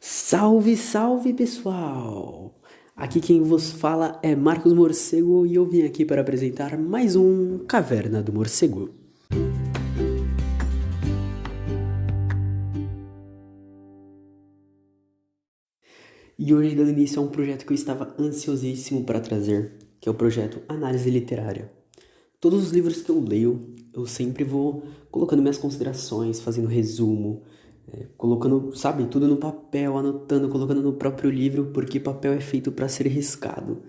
Salve, salve pessoal! Aqui quem vos fala é Marcos Morcego e eu vim aqui para apresentar mais um Caverna do Morcego. E hoje dando início a um projeto que eu estava ansiosíssimo para trazer, que é o projeto Análise Literária. Todos os livros que eu leio, eu sempre vou colocando minhas considerações, fazendo resumo, colocando, sabe, tudo no papel, anotando, colocando no próprio livro, porque papel é feito para ser riscado.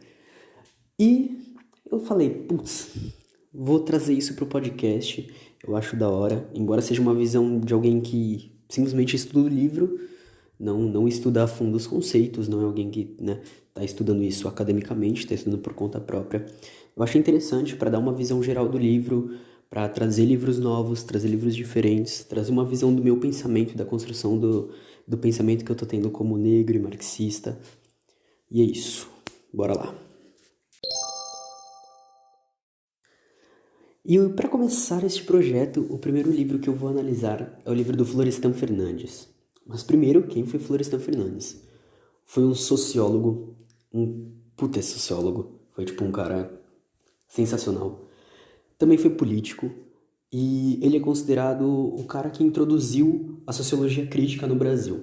E eu falei, putz, vou trazer isso pro podcast, eu acho da hora, embora seja uma visão de alguém que simplesmente estuda o livro, não estuda a fundo os conceitos, não é alguém que, tá estudando isso academicamente, tá estudando por conta própria. Eu achei interessante para dar uma visão geral do livro, para trazer livros novos, trazer livros diferentes, trazer uma visão do meu pensamento, da construção do pensamento que eu tô tendo como negro e marxista. E é isso, bora lá. E para começar este projeto, o primeiro livro que eu vou analisar é o livro do Florestan Fernandes. Mas primeiro, quem foi Florestan Fernandes? Foi um sociólogo, um puta sociólogo, foi tipo um cara sensacional. Também foi político e ele é considerado o cara que introduziu a sociologia crítica no Brasil.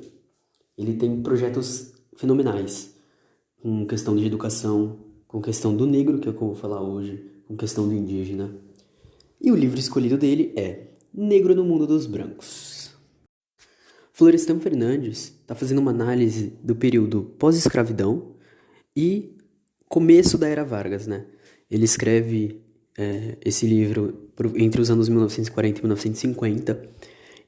Ele tem projetos fenomenais, com questão de educação, com questão do negro, que é o que eu vou falar hoje, com questão do indígena. E o livro escolhido dele é Negro no Mundo dos Brancos. Florestan Fernandes está fazendo uma análise do período pós-escravidão e começo da Era Vargas, né? Ele escreve esse livro entre os anos 1940 e 1950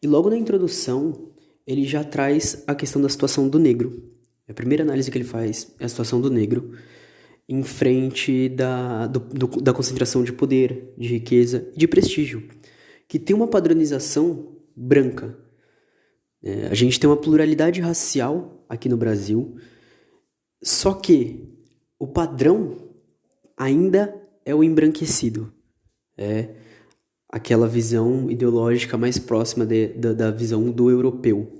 e logo na introdução ele já traz a questão da situação do negro. A primeira análise que ele faz é a situação do negro em frente da concentração de poder, de riqueza e de prestígio, que tem uma padronização branca. A gente tem uma pluralidade racial aqui no Brasil, só que o padrão ainda é o embranquecido. É aquela visão ideológica mais próxima da visão do europeu.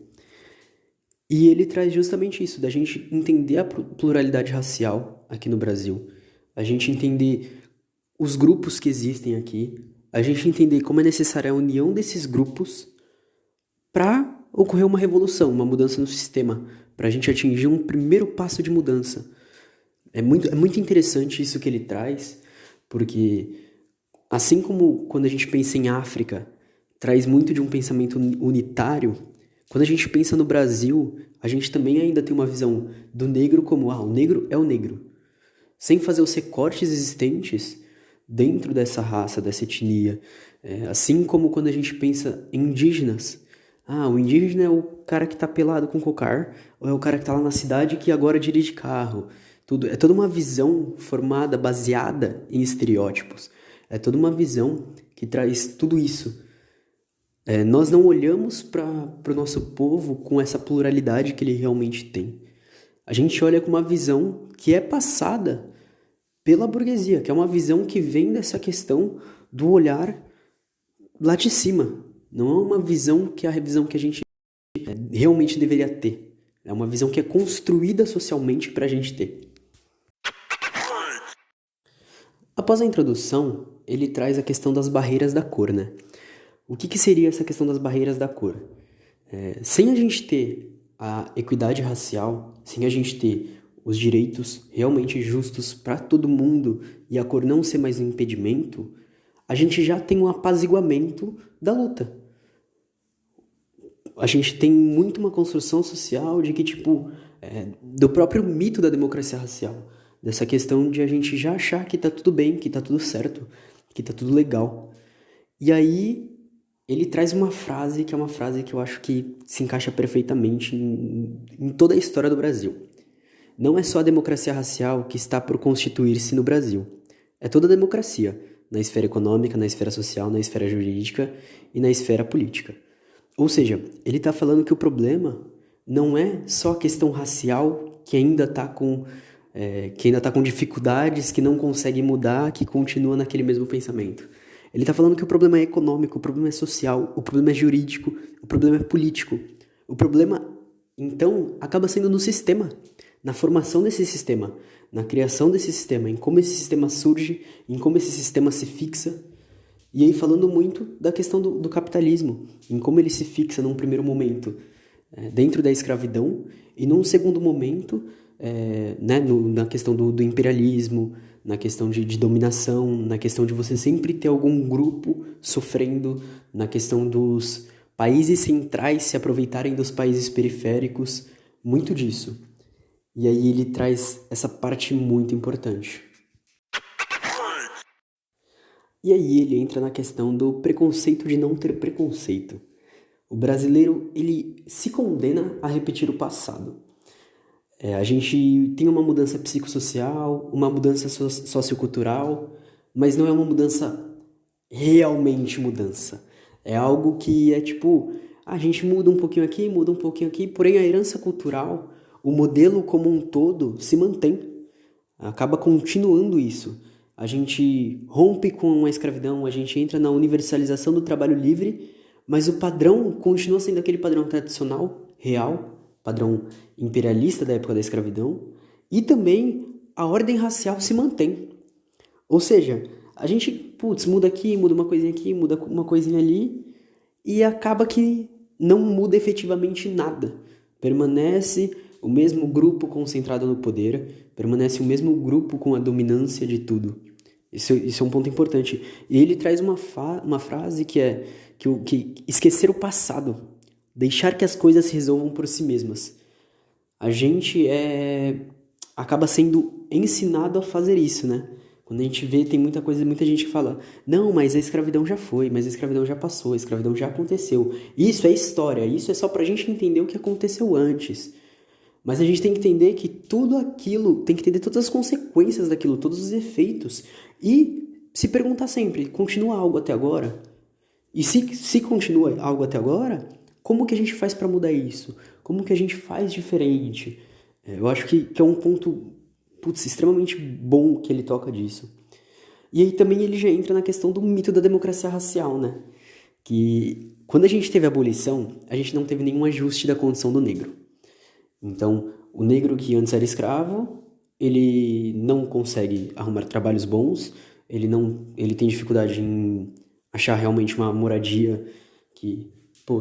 E ele traz justamente isso, da gente entender a pluralidade racial aqui no Brasil, a gente entender os grupos que existem aqui, a gente entender como é necessária a união desses grupos para ocorrer uma revolução, uma mudança no sistema, para a gente atingir um primeiro passo de mudança. É muito interessante isso que ele traz, porque assim como quando a gente pensa em África, traz muito de um pensamento unitário, quando a gente pensa no Brasil, a gente também ainda tem uma visão do negro como, o negro é o negro. Sem fazer os recortes existentes dentro dessa raça, dessa etnia. Assim como quando a gente pensa em indígenas. O indígena é o cara que tá pelado com cocar, ou é o cara que tá lá na cidade que agora dirige carro. É toda uma visão formada, baseada em estereótipos. É toda uma visão que traz tudo isso. Nós não olhamos para o nosso povo com essa pluralidade que ele realmente tem. A gente olha com uma visão que é passada pela burguesia, que é uma visão que vem dessa questão do olhar lá de cima. Não é uma visão que é a visão que a gente realmente deveria ter. É uma visão que é construída socialmente para a gente ter. Após a introdução, ele traz a questão das barreiras da cor, né? O que seria essa questão das barreiras da cor? Sem a gente ter a equidade racial, sem a gente ter os direitos realmente justos para todo mundo e a cor não ser mais um impedimento, a gente já tem um apaziguamento da luta. A gente tem muito uma construção social de que, do próprio mito da democracia racial, dessa questão de a gente já achar que tá tudo bem, que tá tudo certo, que tá tudo legal. E aí, ele traz uma frase que é uma frase que eu acho que se encaixa perfeitamente em toda a história do Brasil. Não é só a democracia racial que está por constituir-se no Brasil. É toda a democracia, na esfera econômica, na esfera social, na esfera jurídica e na esfera política. Ou seja, ele está falando que o problema não é só a questão racial que ainda está com dificuldades, que não consegue mudar, que continua naquele mesmo pensamento. Ele está falando que o problema é econômico, o problema é social, o problema é jurídico, o problema é político. O problema Então, acaba sendo no sistema, na formação desse sistema, na criação desse sistema, em como esse sistema surge, em como esse sistema se fixa. E aí falando muito da questão do capitalismo, em como ele se fixa num primeiro momento dentro da escravidão e num segundo momento né, na questão do imperialismo, na questão de dominação, na questão de você sempre ter algum grupo sofrendo, na questão dos países centrais se aproveitarem dos países periféricos, muito disso. E aí ele traz essa parte muito importante. E aí ele entra na questão do preconceito de não ter preconceito. O brasileiro, ele se condena a repetir o passado. A gente tem uma mudança psicossocial, uma mudança sociocultural, mas não é uma mudança realmente mudança. É algo que é tipo, a gente muda um pouquinho aqui, porém a herança cultural, o modelo como um todo se mantém. Acaba continuando isso. A gente rompe com a escravidão, a gente entra na universalização do trabalho livre, mas o padrão continua sendo aquele padrão tradicional, real, padrão imperialista da época da escravidão, e também a ordem racial se mantém. Ou seja, a gente, muda aqui, muda uma coisinha ali, e acaba que não muda efetivamente nada. Permanece o mesmo grupo concentrado no poder, permanece o mesmo grupo com a dominância de tudo. Isso é um ponto importante. E ele traz uma frase que é que esquecer o passado, deixar que as coisas se resolvam por si mesmas. A gente acaba sendo ensinado a fazer isso, né? Quando a gente vê, tem muita gente que fala, não, mas a escravidão já foi, mas a escravidão já passou, a escravidão já aconteceu. Isso é história, isso é só pra gente entender o que aconteceu antes. Mas a gente tem que entender que tudo aquilo, tem que entender todas as consequências daquilo, todos os efeitos. E se perguntar sempre, continua algo até agora? E se continua algo até agora, como que a gente faz para mudar isso? Como que a gente faz diferente? Eu acho que é um ponto extremamente bom que ele toca disso. E aí também ele já entra na questão do mito da democracia racial, né? Que quando a gente teve a abolição, a gente não teve nenhum ajuste da condição do negro. Então, o negro que antes era escravo, ele não consegue arrumar trabalhos bons, ele tem dificuldade em achar realmente uma moradia que,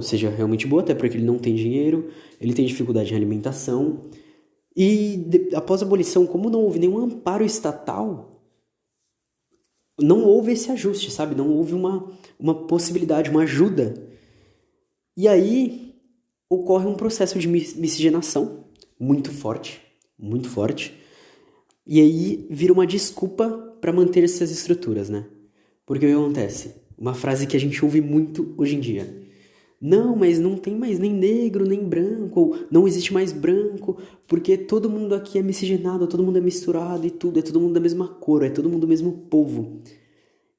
seja realmente boa, até porque ele não tem dinheiro, ele tem dificuldade em alimentação. E após a abolição, como não houve nenhum amparo estatal, não houve esse ajuste, sabe? Não houve uma possibilidade, uma ajuda. E aí ocorre um processo de miscigenação muito forte, muito forte. E aí vira uma desculpa para manter essas estruturas, né? Porque o que acontece? Uma frase que a gente ouve muito hoje em dia. Não, mas não tem mais nem negro, nem branco, ou não existe mais branco, porque todo mundo aqui é miscigenado, todo mundo é misturado e tudo, é todo mundo da mesma cor, é todo mundo do mesmo povo.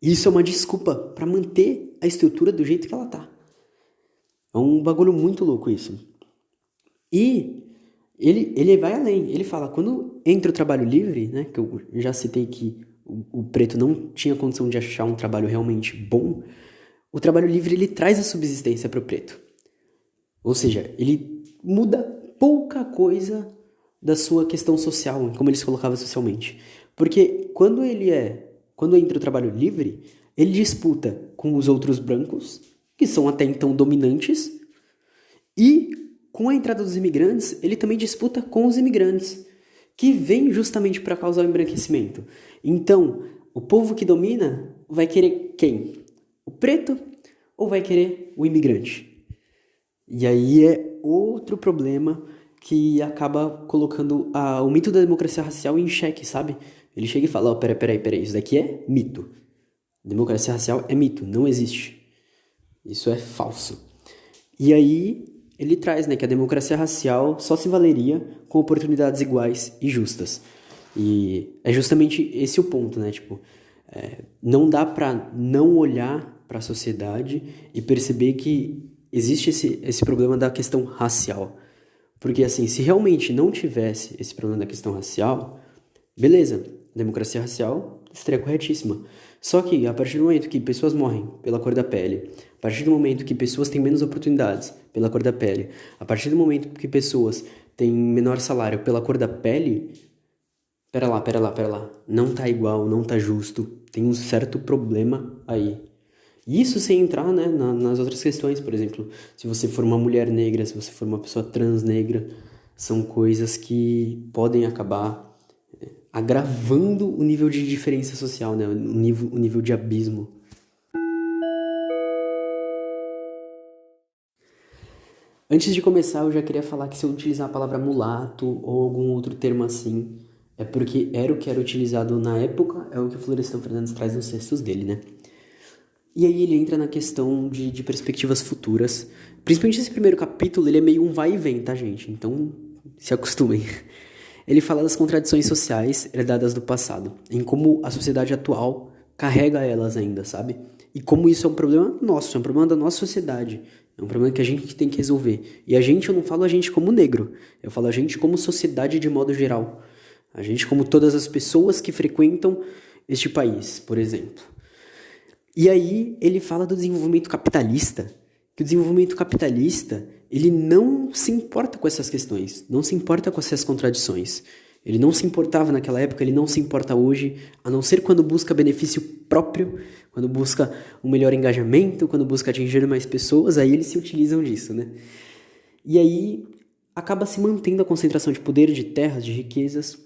E isso é uma desculpa para manter a estrutura do jeito que ela tá. É um bagulho muito louco isso. E ele vai além. Ele fala, quando entra o trabalho livre, né, que eu já citei que o preto não tinha condição de achar um trabalho realmente bom, o trabalho livre ele traz a subsistência para o preto. Ou seja, ele muda pouca coisa da sua questão social, como ele se colocava socialmente. Porque quando entra o trabalho livre, ele disputa com os outros brancos, que são até então dominantes, e com a entrada dos imigrantes, ele também disputa com os imigrantes, que vêm justamente para causar o embranquecimento. Então, o povo que domina vai querer quem? O preto ou vai querer o imigrante? E aí é outro problema que acaba colocando o mito da democracia racial em xeque, sabe? Ele chega e fala, peraí, isso daqui é mito. Democracia racial é mito, não existe. Isso é falso. E aí ele traz, né, que a democracia racial só se valeria com oportunidades iguais e justas. E é justamente esse o ponto, né? Tipo, não dá pra não olhar pra sociedade e perceber que existe esse problema da questão racial. Porque, assim, se realmente não tivesse esse problema da questão racial, beleza, democracia racial estaria corretíssima. Só que, a partir do momento que pessoas morrem pela cor da pele, a partir do momento que pessoas têm menos oportunidades pela cor da pele, a partir do momento que pessoas têm menor salário pela cor da pele, pera lá, não tá igual, não tá justo, tem um certo problema aí. Isso sem entrar, né, nas outras questões, por exemplo, se você for uma mulher negra, se você for uma pessoa trans negra, são coisas que podem acabar agravando o nível de diferença social, né, o nível de abismo. Antes de começar, eu já queria falar que se eu utilizar a palavra mulato ou algum outro termo assim, é porque era o que era utilizado na época, é o que o Florestan Fernandes traz nos textos dele, né? E aí ele entra na questão de perspectivas futuras. Principalmente esse primeiro capítulo, ele é meio um vai e vem, tá, gente? Então, se acostumem. Ele fala das contradições sociais herdadas do passado, em como a sociedade atual carrega elas ainda, sabe? E como isso é um problema nosso, é um problema da nossa sociedade. É um problema que a gente tem que resolver. E a gente, eu não falo a gente como negro, eu falo a gente como sociedade de modo geral. A gente como todas as pessoas que frequentam este país, por exemplo. E aí ele fala do desenvolvimento capitalista, que o desenvolvimento capitalista, ele não se importa com essas questões, não se importa com essas contradições. Ele não se importava naquela época, ele não se importa hoje, a não ser quando busca benefício próprio, quando busca um melhor engajamento, quando busca atingir mais pessoas, aí eles se utilizam disso, né? E aí acaba se mantendo a concentração de poder, de terras, de riquezas.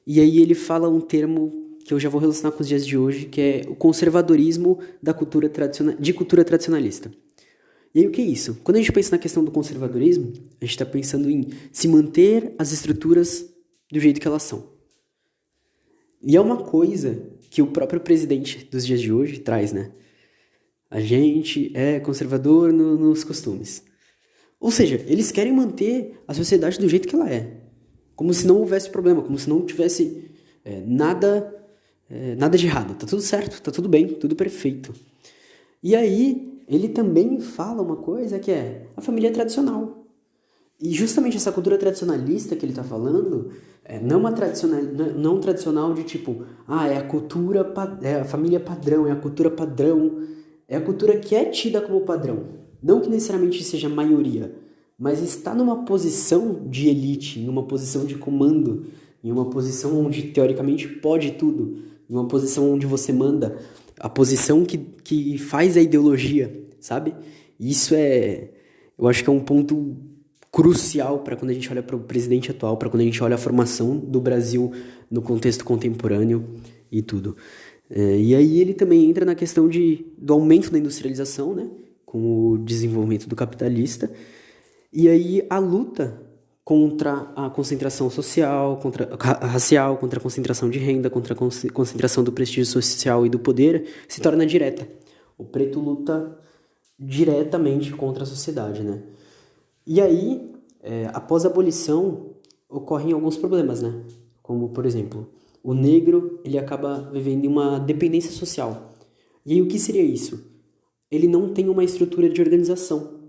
E aí ele fala um termo que eu já vou relacionar com os dias de hoje, que é o conservadorismo da cultura tradicionalista. E aí o que é isso? Quando a gente pensa na questão do conservadorismo, a gente está pensando em se manter as estruturas do jeito que elas são. E é uma coisa que o próprio presidente dos dias de hoje traz, né? A gente é conservador nos costumes. Ou seja, eles querem manter a sociedade do jeito que ela é. Como se não houvesse problema, como se não tivesse nada de errado. Tá tudo certo, tá tudo bem, tudo perfeito. E aí, ele também fala uma coisa que é a família tradicional. E justamente essa cultura tradicionalista que ele tá falando, não tradicional de tipo, é a cultura, é a família padrão, é a cultura padrão, é a cultura que é tida como padrão. Não que necessariamente seja a maioria, mas está numa posição de elite, em uma posição de comando, em uma posição onde teoricamente pode tudo, em uma posição onde você manda, a posição que faz a ideologia, sabe? Isso eu acho que é um ponto crucial para quando a gente olha para o presidente atual, para quando a gente olha a formação do Brasil no contexto contemporâneo e tudo. E aí ele também entra na questão do aumento da industrialização, né? Com o desenvolvimento do capitalista. E aí a luta contra a concentração social, racial, contra a concentração de renda, contra a concentração do prestígio social e do poder, se torna direta. O preto luta diretamente contra a sociedade, né? E aí, após a abolição, ocorrem alguns problemas, né? Como, por exemplo, o negro ele acaba vivendo em uma dependência social. E aí, o que seria isso? Ele não tem uma estrutura de organização.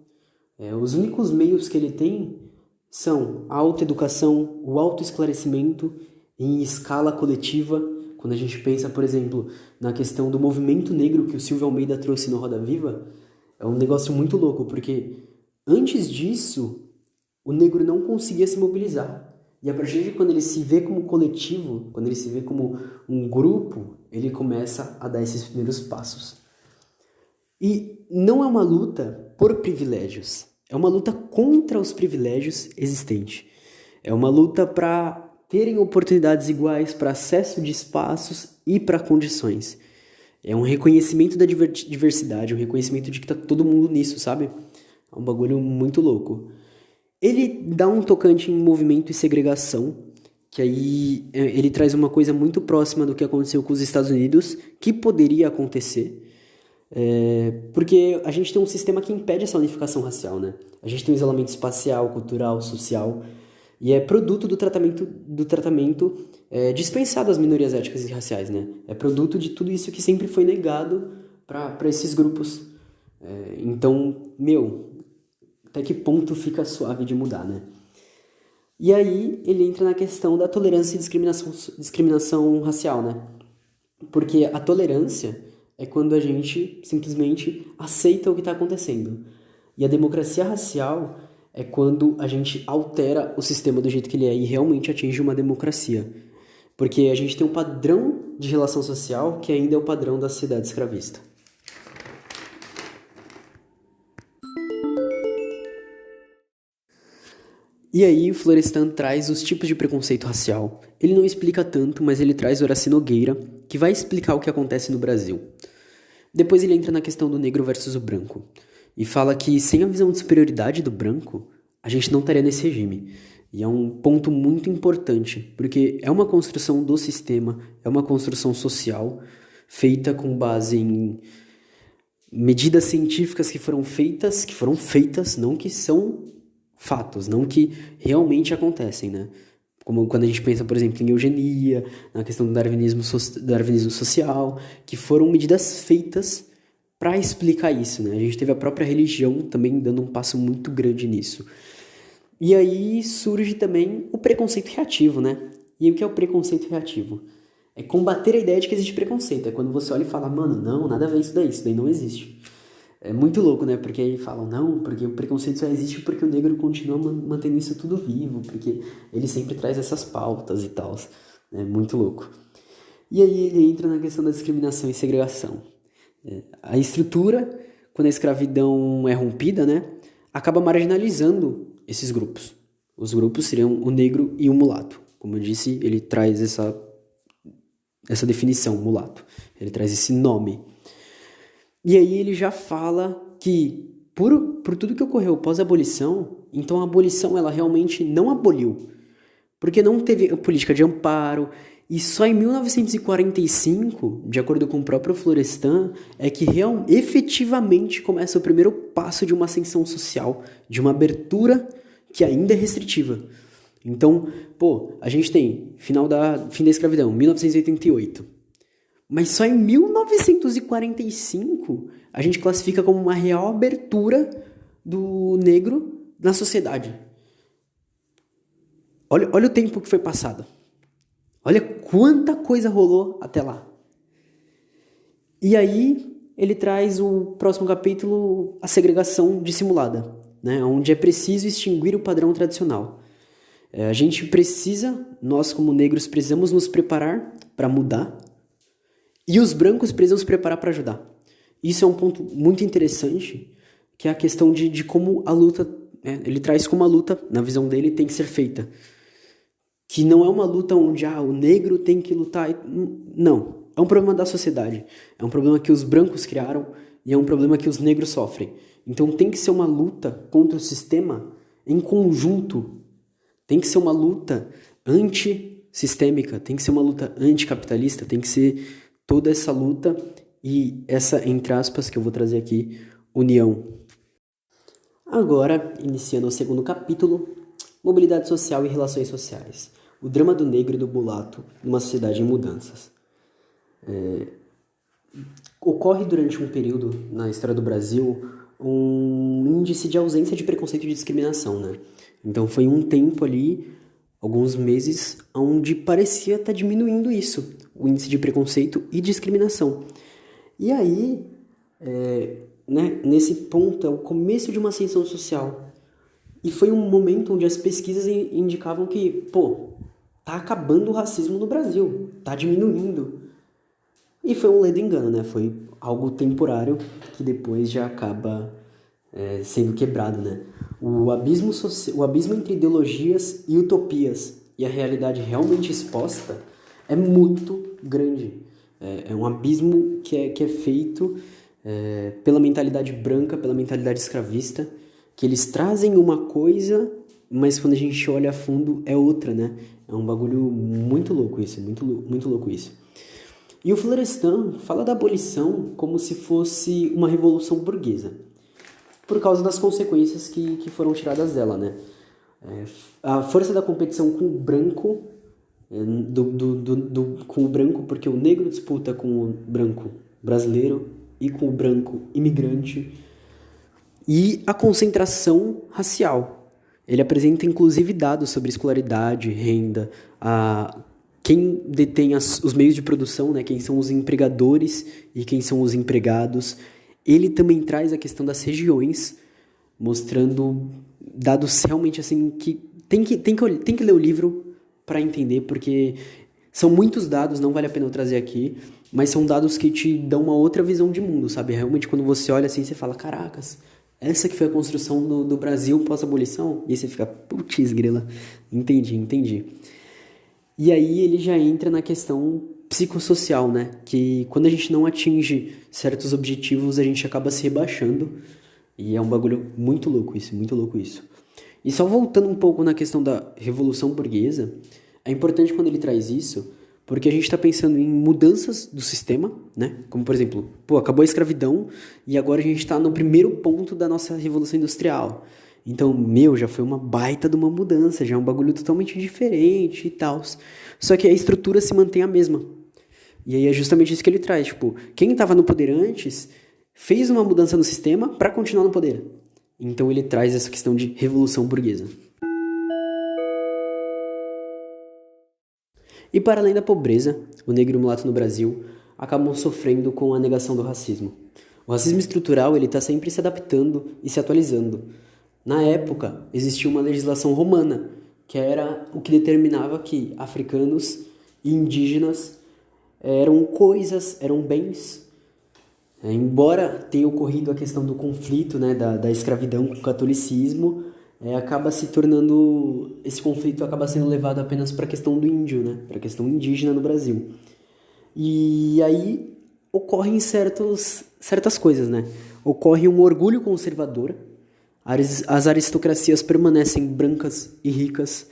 Os únicos meios que ele tem são a autoeducação, o autoesclarecimento em escala coletiva. Quando a gente pensa, por exemplo, na questão do movimento negro que o Silvio Almeida trouxe no Roda Viva, é um negócio muito louco, porque antes disso, o negro não conseguia se mobilizar. E a partir de quando ele se vê como coletivo, quando ele se vê como um grupo, ele começa a dar esses primeiros passos. E não é uma luta por privilégios, é uma luta contra os privilégios existentes. É uma luta para terem oportunidades iguais, para acesso de espaços e para condições. É um reconhecimento da diversidade, um reconhecimento de que tá todo mundo nisso, sabe? É um bagulho muito louco. Ele dá um tocante em movimento e segregação, que aí ele traz uma coisa muito próxima do que aconteceu com os Estados Unidos, que poderia acontecer, porque a gente tem um sistema que impede essa unificação racial, né? A gente tem um isolamento espacial, cultural, social, e é produto do tratamento dispensado às minorias étnicas e raciais, né? É produto de tudo isso que sempre foi negado para esses grupos. Então, até que ponto fica suave de mudar, né? E aí ele entra na questão da tolerância e discriminação racial, né? Porque a tolerância é quando a gente simplesmente aceita o que está acontecendo. E a democracia racial é quando a gente altera o sistema do jeito que ele é e realmente atinge uma democracia. Porque a gente tem um padrão de relação social que ainda é o padrão da sociedade escravista. E aí, o Florestan traz os tipos de preconceito racial. Ele não explica tanto, mas ele traz Horaci Nogueira, que vai explicar o que acontece no Brasil. Depois ele entra na questão do negro versus o branco. E fala que sem a visão de superioridade do branco, a gente não estaria nesse regime. E é um ponto muito importante, porque é uma construção do sistema, é uma construção social, feita com base em medidas científicas que foram feitas, não que são fatos, não que realmente acontecem, né? Como quando a gente pensa, por exemplo, em eugenia, na questão do darwinismo social, que foram medidas feitas para explicar isso, né? A gente teve a própria religião também dando um passo muito grande nisso. E aí surge também o preconceito reativo, né? E o que é o preconceito reativo? É combater a ideia de que existe preconceito. É quando você olha e fala, mano, não, nada a ver isso daí não existe. É muito louco, né? Porque aí falam, não, porque o preconceito só existe porque o negro continua mantendo isso tudo vivo, porque ele sempre traz essas pautas e tal. É muito louco. E aí ele entra na questão da discriminação e segregação. A estrutura, quando a escravidão é rompida, né, acaba marginalizando esses grupos. Os grupos seriam o negro e o mulato. Como eu disse, ele traz essa definição, mulato. Ele traz esse nome. E aí ele já fala que, por tudo que ocorreu pós-abolição, então a abolição ela realmente não aboliu. Porque não teve política de amparo, e só em 1945, de acordo com o próprio Florestan, é que efetivamente começa o primeiro passo de uma ascensão social, de uma abertura que ainda é restritiva. Então, a gente tem fim da escravidão, 1988. Mas só em 1945 a gente classifica como uma real abertura do negro na sociedade. Olha o tempo que foi passado. Olha quanta coisa rolou até lá. E aí ele traz o próximo capítulo, a segregação dissimulada, né? Onde é preciso extinguir o padrão tradicional. A gente precisa, nós como negros, precisamos nos preparar para mudar. E os brancos precisam se preparar para ajudar. Isso é um ponto muito interessante, que é a questão de como a luta, ele traz como a luta, na visão dele, tem que ser feita. Que não é uma luta onde o negro tem que lutar. Não, é um problema da sociedade. É um problema que os brancos criaram e é um problema que os negros sofrem. Então tem que ser uma luta contra o sistema em conjunto. Tem que ser uma luta antissistêmica, tem que ser uma luta anticapitalista, tem que ser toda essa luta e essa, entre aspas, que eu vou trazer aqui, união. Agora, iniciando o segundo capítulo, mobilidade social e relações sociais. O drama do negro e do mulato numa sociedade em mudanças. Ocorre durante um período na história do Brasil um índice de ausência de preconceito e discriminação, né? Então foi um tempo ali, alguns meses, onde parecia estar diminuindo isso, o índice de preconceito e discriminação. E aí, nesse ponto, é o começo de uma ascensão social. E foi um momento onde as pesquisas indicavam que, tá acabando o racismo no Brasil, tá diminuindo. E foi um ledo engano, né? Foi algo temporário que depois já acaba sendo quebrado, né? O abismo entre ideologias e utopias e a realidade realmente exposta é muito grande. É um abismo que é feito pela mentalidade branca, pela mentalidade escravista, que eles trazem uma coisa, mas quando a gente olha a fundo é outra, né? É um bagulho muito louco isso, muito louco isso. E o Florestan fala da abolição como se fosse uma revolução burguesa, por causa das consequências que foram tiradas dela, né? A força da competição com o branco, com o branco, porque o negro disputa com o branco brasileiro e com o branco imigrante, e a concentração racial. Ele apresenta inclusive dados sobre escolaridade, renda, quem detém os meios de produção, né, quem são os empregadores e quem são os empregados. Ele também traz a questão das regiões, mostrando dados realmente assim que tem que ler o livro para entender, porque são muitos dados, não vale a pena eu trazer aqui, mas são dados que te dão uma outra visão de mundo, sabe? Realmente quando você olha assim, você fala, caracas, essa que foi a construção do Brasil pós-abolição? E aí você fica, putz, grila, entendi. E aí ele já entra na questão psicossocial, né? Que quando a gente não atinge certos objetivos, a gente acaba se rebaixando. E é um bagulho muito louco isso, muito louco isso. E só voltando um pouco na questão da Revolução Burguesa, é importante quando ele traz isso, porque a gente está pensando em mudanças do sistema, né? Como, por exemplo, acabou a escravidão e agora a gente está no primeiro ponto da nossa Revolução Industrial. Então, já foi uma baita de uma mudança, já é um bagulho totalmente diferente e tal. Só que a estrutura se mantém a mesma. E aí é justamente isso que ele traz, tipo, quem estava no poder antes fez uma mudança no sistema para continuar no poder. Então ele traz essa questão de revolução burguesa. E para além da pobreza, o negro e o mulato no Brasil acabam sofrendo com a negação do racismo. O racismo estrutural ele está sempre se adaptando e se atualizando. Na época, existia uma legislação romana, que era o que determinava que africanos e indígenas eram coisas, eram bens. Embora tenha ocorrido a questão do conflito, né, da escravidão com o catolicismo, acaba se tornando, esse conflito acaba sendo levado apenas para a questão do índio, né, para a questão indígena no Brasil. E aí ocorrem certas coisas, né? Ocorre um orgulho conservador, as aristocracias permanecem brancas e ricas.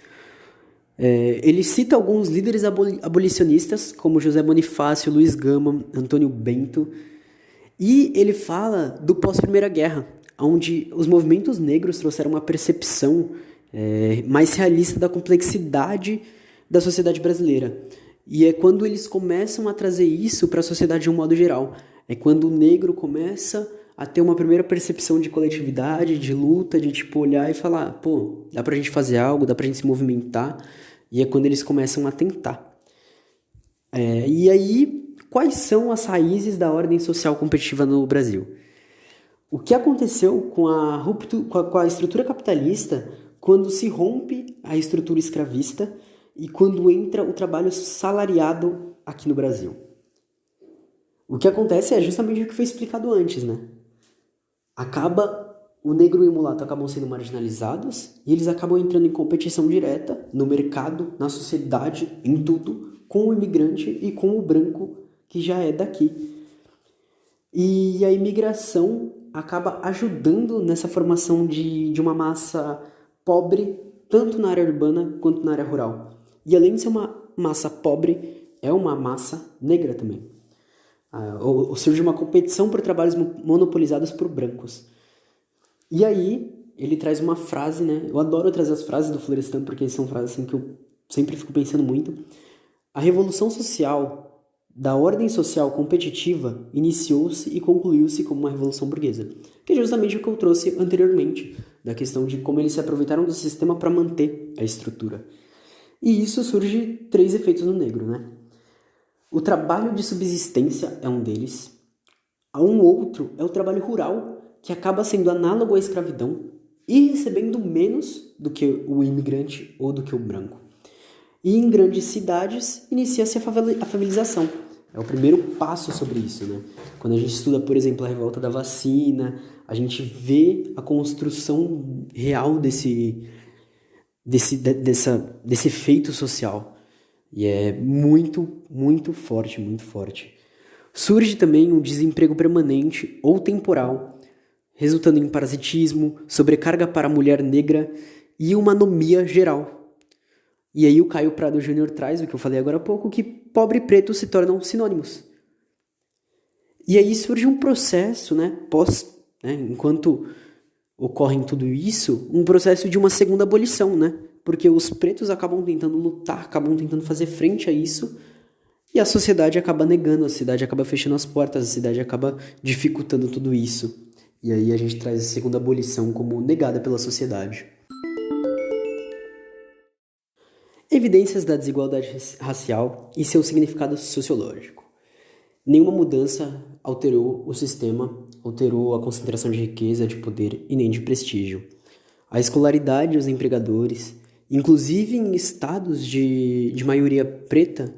Ele cita alguns líderes abolicionistas, como José Bonifácio, Luiz Gama, Antônio Bento, e ele fala do pós-Primeira Guerra, onde os movimentos negros trouxeram uma percepção mais realista da complexidade da sociedade brasileira. E é quando eles começam a trazer isso para a sociedade de um modo geral. É quando o negro começa a ter uma primeira percepção de coletividade, de luta, de tipo olhar e falar, dá pra gente fazer algo, dá pra gente se movimentar. E é quando eles começam a tentar. E aí, quais são as raízes da ordem social competitiva no Brasil? O que aconteceu com a estrutura capitalista quando se rompe a estrutura escravista e quando entra o trabalho salariado aqui no Brasil? O que acontece é justamente o que foi explicado antes, né? O negro e o mulato acabam sendo marginalizados e eles acabam entrando em competição direta no mercado, na sociedade, em tudo, com o imigrante e com o branco que já é daqui. E a imigração acaba ajudando nessa formação de uma massa pobre, tanto na área urbana quanto na área rural. E além de ser uma massa pobre, é uma massa negra também. Ou surge uma competição por trabalhos monopolizados por brancos. E aí, ele traz uma frase, né? Eu adoro trazer as frases do Florestan, porque são frases assim, que eu sempre fico pensando muito. A revolução social da ordem social competitiva iniciou-se e concluiu-se como uma revolução burguesa. Que é justamente o que eu trouxe anteriormente, da questão de como eles se aproveitaram do sistema para manter a estrutura. E isso surge 3 efeitos no negro, né? O trabalho de subsistência é um deles. Um outro é o trabalho rural, que acaba sendo análogo à escravidão e recebendo menos do que o imigrante ou do que o branco. E em grandes cidades inicia-se a favelização. É o primeiro passo sobre isso, né? Quando a gente estuda, por exemplo, a revolta da vacina, a gente vê a construção real desse efeito social. E é muito, muito forte, muito forte. Surge também um desemprego permanente ou temporal, resultando em parasitismo, sobrecarga para a mulher negra e uma anomia geral. E aí o Caio Prado Júnior traz o que eu falei agora há pouco, que pobre e preto se tornam sinônimos. E aí surge um processo, né, enquanto ocorre tudo isso, um processo de uma segunda abolição, né? Porque os pretos acabam tentando lutar, acabam tentando fazer frente a isso, e a sociedade acaba negando, a sociedade acaba fechando as portas, a sociedade acaba dificultando tudo isso. E aí a gente traz a segunda abolição como negada pela sociedade. Evidências da desigualdade racial e seu significado sociológico. Nenhuma mudança alterou o sistema, alterou a concentração de riqueza, de poder e nem de prestígio. A escolaridade dos empregadores, inclusive em estados de maioria preta,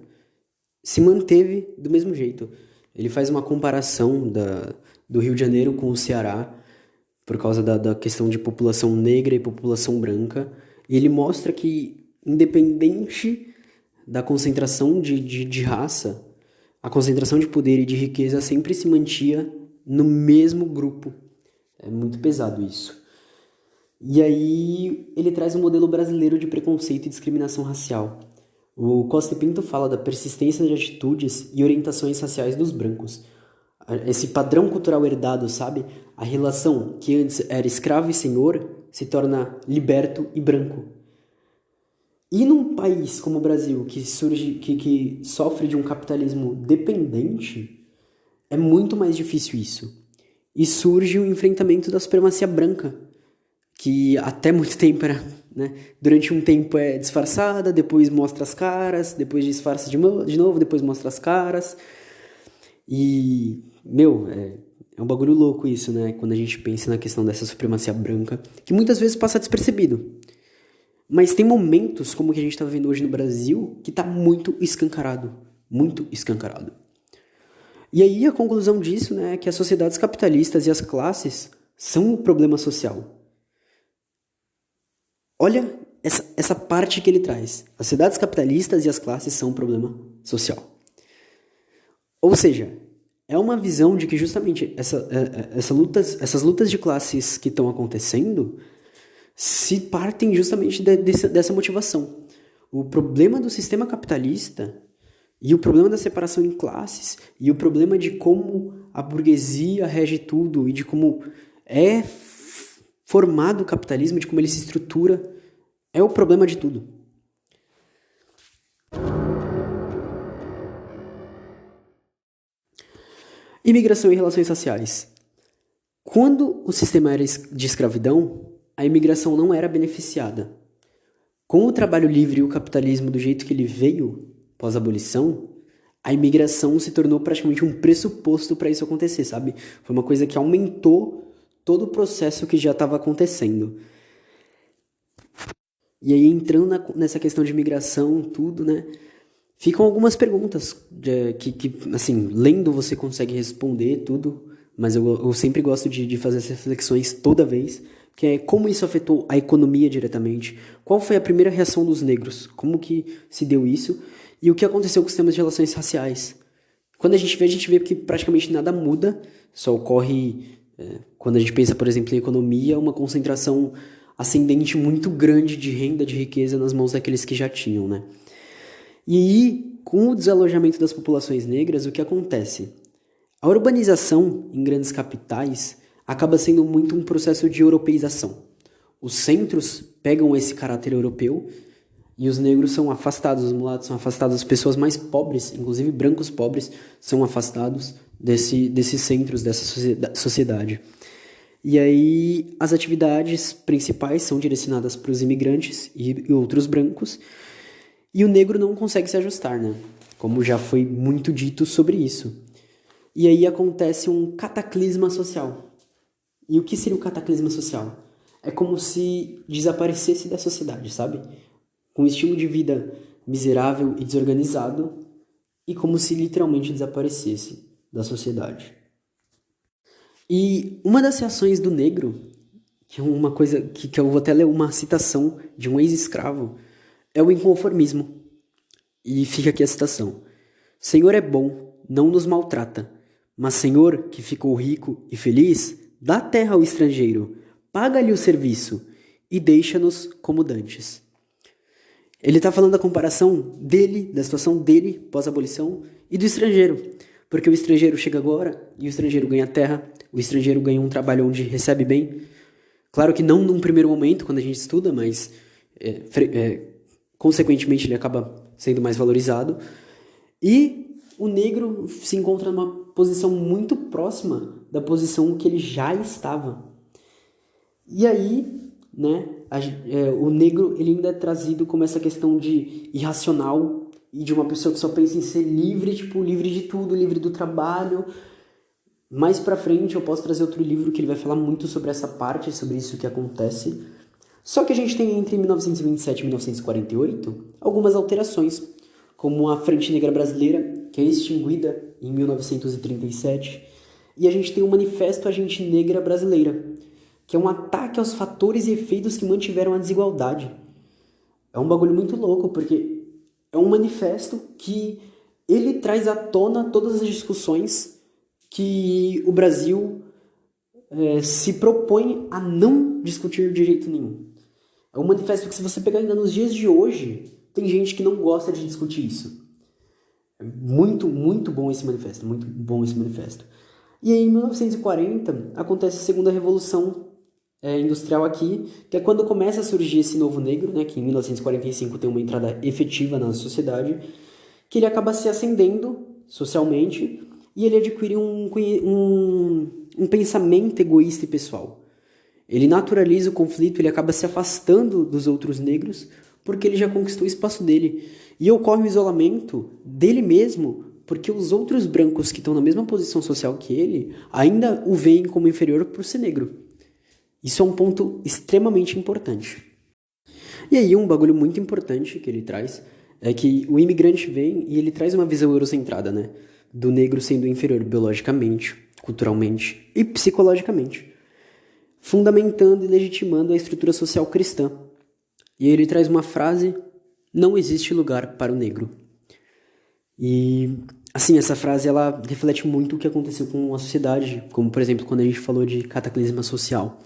se manteve do mesmo jeito. Ele faz uma comparação do Rio de Janeiro com o Ceará, por causa da questão de população negra e população branca, e ele mostra que, independente da concentração de raça, a concentração de poder e de riqueza sempre se mantinha no mesmo grupo. É muito pesado isso. E aí ele traz um modelo brasileiro de preconceito e discriminação racial. O Costa e Pinto fala da persistência de atitudes e orientações raciais dos brancos. Esse padrão cultural herdado, sabe? A relação que antes era escravo e senhor se torna liberto e branco. E num país como o Brasil, que sofre de um capitalismo dependente, é muito mais difícil isso. E surge o enfrentamento da supremacia branca, que até muito tempo era, né? Durante um tempo é disfarçada, depois mostra as caras, depois disfarça de novo, depois mostra as caras. E, é um bagulho louco isso, né? Quando a gente pensa na questão dessa supremacia branca, que muitas vezes passa despercebido. Mas tem momentos, como o que a gente está vivendo hoje no Brasil, que está muito escancarado. Muito escancarado. E aí a conclusão disso, né, é que as sociedades capitalistas e as classes são o problema social. Olha essa parte que ele traz. As sociedades capitalistas e as classes são um problema social. Ou seja, é uma visão de que justamente essas lutas de classes que estão acontecendo se partem justamente dessa motivação. O problema do sistema capitalista e o problema da separação em classes e o problema de como a burguesia rege tudo e de como é formado o capitalismo, de como ele se estrutura, é o problema de tudo. Imigração e relações raciais. Quando o sistema era de escravidão, a imigração não era beneficiada. Com o trabalho livre e o capitalismo do jeito que ele veio, pós-abolição, a imigração se tornou praticamente um pressuposto para isso acontecer, sabe? Foi uma coisa que aumentou todo o processo que já estava acontecendo. E aí, entrando nessa questão de imigração, tudo, né? Ficam algumas perguntas que, assim, lendo você consegue responder tudo, mas eu sempre gosto de fazer essas reflexões toda vez, que é como isso afetou a economia diretamente, qual foi a primeira reação dos negros, como que se deu isso, e o que aconteceu com os temas de relações raciais. Quando a gente vê que praticamente nada muda, só ocorre, quando a gente pensa, por exemplo, em economia, uma concentração ascendente muito grande de renda, de riqueza nas mãos daqueles que já tinham, né? E aí, com o desalojamento das populações negras, o que acontece? A urbanização em grandes capitais acaba sendo muito um processo de europeização. Os centros pegam esse caráter europeu e os negros são afastados, os mulatos são afastados, as pessoas mais pobres, inclusive brancos pobres, são afastados desses centros, dessa sociedade. E aí as atividades principais são direcionadas para os imigrantes e outros brancos, e o negro não consegue se ajustar, né? Como já foi muito dito sobre isso. E aí acontece um cataclisma social. E o que seria o cataclisma social? É como se desaparecesse da sociedade, sabe? Com um estilo de vida miserável e desorganizado, e como se literalmente desaparecesse da sociedade. E uma das reações do negro, que é uma coisa que eu vou até ler uma citação de um ex-escravo, é o inconformismo. E fica aqui a citação. Senhor é bom, não nos maltrata, mas Senhor, que ficou rico e feliz, dá terra ao estrangeiro, paga-lhe o serviço e deixa-nos como dantes. Ele está falando da comparação dele, da situação dele pós-abolição e do estrangeiro. Porque o estrangeiro chega agora e o estrangeiro ganha terra, o estrangeiro ganha um trabalho onde recebe bem. Claro que não num primeiro momento, quando a gente estuda, mas consequentemente ele acaba sendo mais valorizado. E o negro se encontra numa posição muito próxima da posição que ele já estava. E aí, né, o negro ele ainda é trazido como essa questão de irracional e de uma pessoa que só pensa em ser livre, tipo, livre de tudo, livre do trabalho. Mais pra frente eu posso trazer outro livro que ele vai falar muito sobre essa parte, sobre isso que acontece. Só que a gente tem entre 1927 e 1948 algumas alterações, como a Frente Negra Brasileira, que é extinguida em 1937, e a gente tem o Manifesto Agente Negra Brasileira, que é um ataque aos fatores e efeitos que mantiveram a desigualdade. É um bagulho muito louco, porque é um manifesto que ele traz à tona todas as discussões que o Brasil se propõe a não discutir de jeito nenhum. É um manifesto que, se você pegar ainda nos dias de hoje, tem gente que não gosta de discutir isso. É muito, muito bom esse manifesto, muito bom esse manifesto. E aí, em 1940, acontece a segunda revolução industrial aqui, que é quando começa a surgir esse novo negro, né, que em 1945 tem uma entrada efetiva na sociedade, que ele acaba se ascendendo socialmente e ele adquire um pensamento egoísta e pessoal. Ele naturaliza o conflito, ele acaba se afastando dos outros negros porque ele já conquistou o espaço dele. E ocorre o isolamento dele mesmo porque os outros brancos que estão na mesma posição social que ele ainda o veem como inferior por ser negro. Isso é um ponto extremamente importante. E aí um bagulho muito importante que ele traz é que o imigrante vem e ele traz uma visão eurocentrada, né? Do negro sendo inferior biologicamente, culturalmente e psicologicamente, fundamentando e legitimando a estrutura social cristã. E ele traz uma frase: não existe lugar para o negro. E, assim, essa frase ela reflete muito o que aconteceu com a sociedade, como, por exemplo, quando a gente falou de cataclisma social.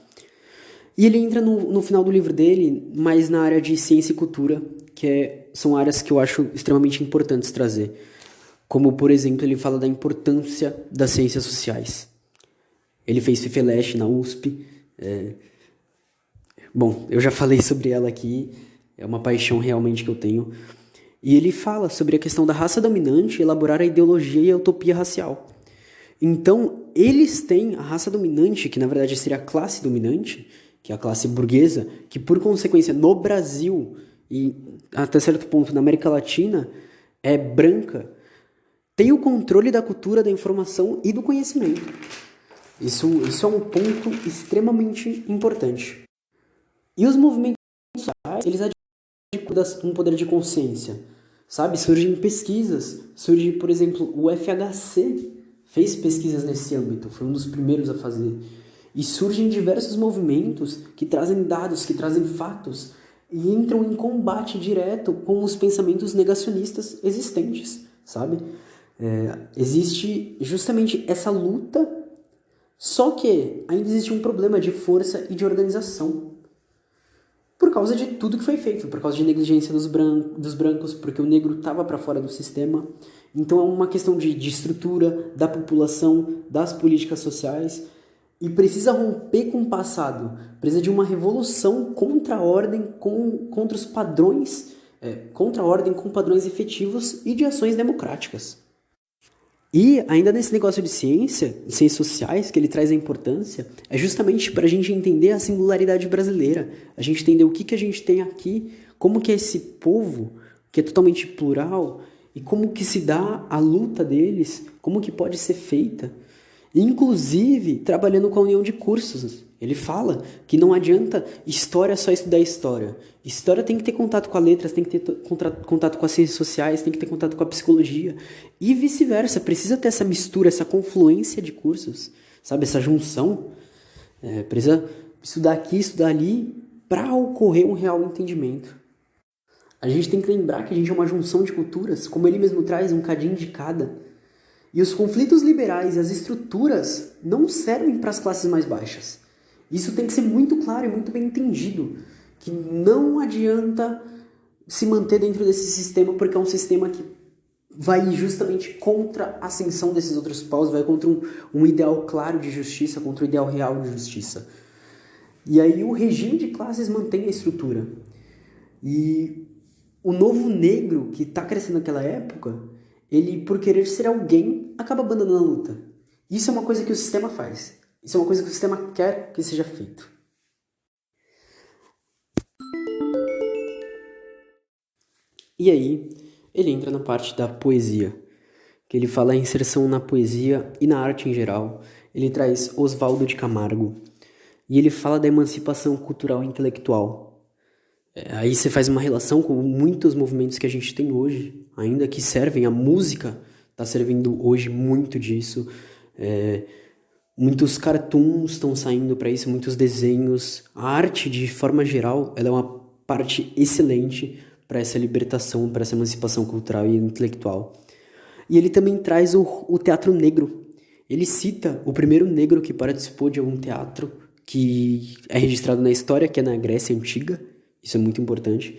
E ele entra no final do livro dele, mais na área de ciência e cultura, são áreas que eu acho extremamente importantes trazer. Como, por exemplo, ele fala da importância das ciências sociais. Ele fez FIFELESH na USP. Bom, eu já falei sobre ela aqui, é uma paixão realmente que eu tenho. E ele fala sobre a questão da raça dominante, elaborar a ideologia e a utopia racial. Então, eles têm a raça dominante, que na verdade seria a classe dominante, que é a classe burguesa, que por consequência no Brasil e até certo ponto na América Latina é branca, tem o controle da cultura, da informação e do conhecimento. Isso é um ponto extremamente importante. E os movimentos sociais, eles adquirem um poder de consciência, sabe? Surgem pesquisas, surge, por exemplo, o FHC fez pesquisas nesse âmbito, foi um dos primeiros a fazer. E surgem diversos movimentos que trazem dados, que trazem fatos e entram em combate direto com os pensamentos negacionistas existentes, sabe? Existe justamente essa luta, só que ainda existe um problema de força e de organização. Por causa de tudo que foi feito, por causa de negligência dos brancos, porque o negro estava para fora do sistema. Então é uma questão de estrutura, da população, das políticas sociais, e precisa romper com o passado, precisa de uma revolução contra a ordem, contra os padrões, contra a ordem com padrões efetivos e de ações democráticas. E ainda nesse negócio de ciências sociais, que ele traz a importância, é justamente para a gente entender a singularidade brasileira, a gente entender o que a gente tem aqui, como que é esse povo, que é totalmente plural, e como que se dá a luta deles, como que pode ser feita, inclusive trabalhando com a união de cursos. Ele fala que não adianta história só estudar história. História tem que ter contato com as letras, tem que ter contato com as ciências sociais, tem que ter contato com a psicologia. E vice-versa, precisa ter essa mistura, essa confluência de cursos, sabe? Essa junção. Precisa estudar aqui, estudar ali, para ocorrer um real entendimento. A gente tem que lembrar que a gente é uma junção de culturas, como ele mesmo traz, um cadinho de cada. E os conflitos liberais e as estruturas não servem para as classes mais baixas. Isso tem que ser muito claro e muito bem entendido, que não adianta se manter dentro desse sistema, porque é um sistema que vai justamente contra a ascensão desses outros povos, vai contra um ideal claro de justiça, contra o ideal real de justiça. E aí o regime de classes mantém a estrutura. E o novo negro que está crescendo naquela época, ele, por querer ser alguém, acaba abandonando a luta. Isso é uma coisa que o sistema faz. Isso é uma coisa que o sistema quer que seja feito. E aí, ele entra na parte da poesia, que ele fala a inserção na poesia e na arte em geral. Ele traz Oswaldo de Camargo. E ele fala da emancipação cultural e intelectual. Aí você faz uma relação com muitos movimentos que a gente tem hoje, ainda que servem. A música está servindo hoje muito disso. Muitos cartoons estão saindo para isso, muitos desenhos. A arte, de forma geral, ela é uma parte excelente para essa libertação, para essa emancipação cultural e intelectual. E ele também traz o teatro negro. Ele cita o primeiro negro que participou de algum teatro que é registrado na história, que é na Grécia Antiga. Isso é muito importante.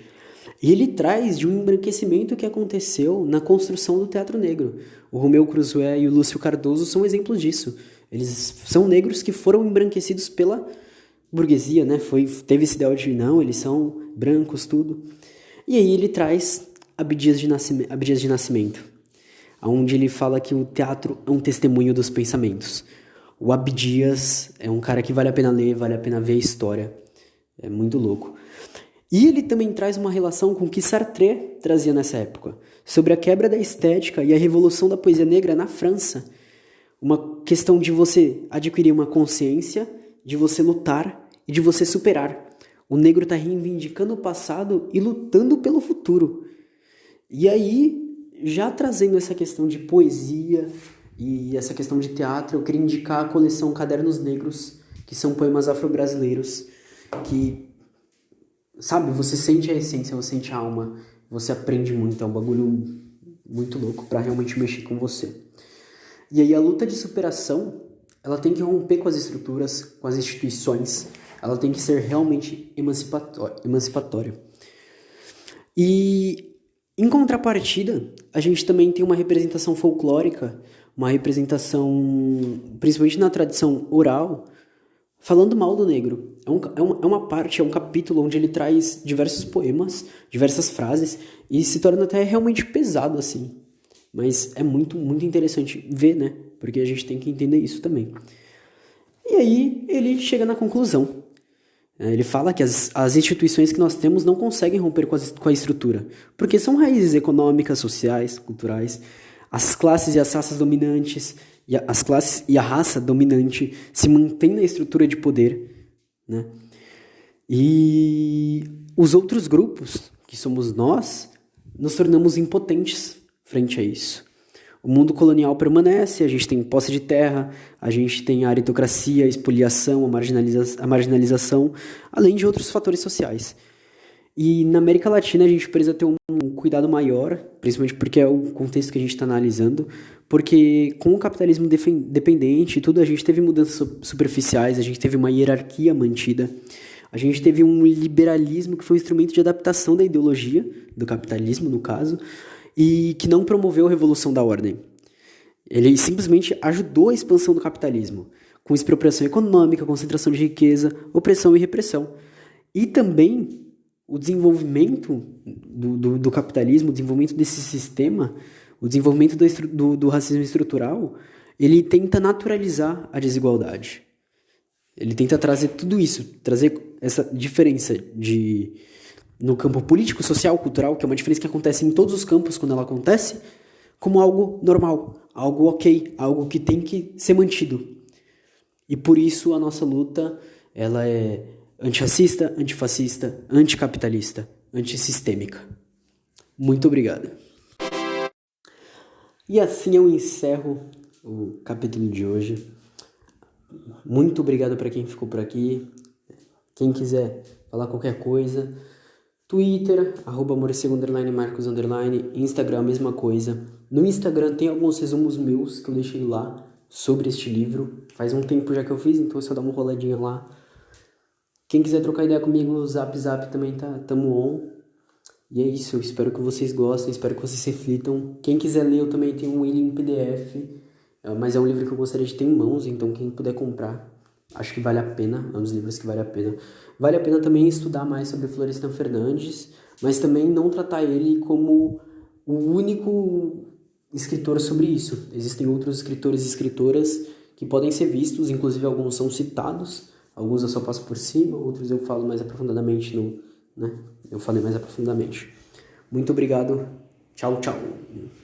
E ele traz de um embranquecimento que aconteceu na construção do teatro negro. O Romeu Cruzoé e o Lúcio Cardoso são exemplos disso. Eles são negros que foram embranquecidos pela burguesia, né? Teve esse ideal de não, eles são brancos, tudo. E aí ele traz Abdias de Nascimento, onde ele fala que o teatro é um testemunho dos pensamentos. O Abdias é um cara que vale a pena ler, vale a pena ver a história. É muito louco. E ele também traz uma relação com o que Sartre trazia nessa época, sobre a quebra da estética e a revolução da poesia negra na França. Uma questão de você adquirir uma consciência, de você lutar e de você superar. O negro está reivindicando o passado e lutando pelo futuro. E aí, já trazendo essa questão de poesia e essa questão de teatro, eu queria indicar a coleção Cadernos Negros, que são poemas afro-brasileiros, que, sabe, você sente a essência, você sente a alma, você aprende muito, é um bagulho muito louco para realmente mexer com você. E aí a luta de superação, ela tem que romper com as estruturas, com as instituições, ela tem que ser realmente emancipatória. E em contrapartida, a gente também tem uma representação folclórica, uma representação, principalmente na tradição oral, falando mal do negro. É uma parte, é um capítulo onde ele traz diversos poemas, diversas frases, e se torna até realmente pesado, assim. Mas é muito, muito interessante ver, né? Porque a gente tem que entender isso também. E aí ele chega na conclusão. Ele fala que as instituições que nós temos não conseguem romper com a estrutura, porque são raízes econômicas, sociais, culturais. As classes e as raças dominantes, as classes e a raça dominante se mantêm na estrutura de poder, né? E os outros grupos, que somos nós, nos tornamos impotentes frente a isso. O mundo colonial permanece, a gente tem posse de terra, a gente tem a aritocracia, a expoliação, a marginalização, além de outros fatores sociais. E na América Latina a gente precisa ter um cuidado maior, principalmente porque é o contexto que a gente está analisando, porque com o capitalismo dependente e tudo, a gente teve mudanças superficiais, a gente teve uma hierarquia mantida, a gente teve um liberalismo que foi um instrumento de adaptação da ideologia, do capitalismo no caso, e que não promoveu a revolução da ordem. Ele simplesmente ajudou a expansão do capitalismo, com expropriação econômica, concentração de riqueza, opressão e repressão. E também o desenvolvimento do capitalismo, o desenvolvimento desse sistema, o desenvolvimento do racismo estrutural, ele tenta naturalizar a desigualdade. Ele tenta trazer tudo isso, trazer essa diferença no campo político, social, cultural, que é uma diferença que acontece em todos os campos quando ela acontece, como algo normal, algo ok, algo que tem que ser mantido. E por isso a nossa luta, ela é antirracista, antifascista, anticapitalista, antissistêmica. Muito obrigado. E assim eu encerro o capítulo de hoje. Muito obrigado para quem ficou por aqui. Quem quiser falar qualquer coisa, Twitter, @Morcego _Marcos _, Instagram, a mesma coisa. No Instagram tem alguns resumos meus que eu deixei lá sobre este livro. Faz um tempo já que eu fiz, então é só dar uma roladinha lá. Quem quiser trocar ideia comigo no Zap também tamo on. E é isso, eu espero que vocês gostem, espero que vocês reflitam. Quem quiser ler, eu também tenho ele em PDF, mas é um livro que eu gostaria de ter em mãos, então quem puder comprar, acho que vale a pena, é um dos livros que vale a pena. Vale a pena também estudar mais sobre Florestan Fernandes, mas também não tratar ele como o único escritor sobre isso. Existem outros escritores e escritoras que podem ser vistos, inclusive alguns são citados, alguns eu só passo por cima, outros eu falo mais aprofundadamente, Eu falei mais aprofundadamente. Muito obrigado. Tchau, tchau.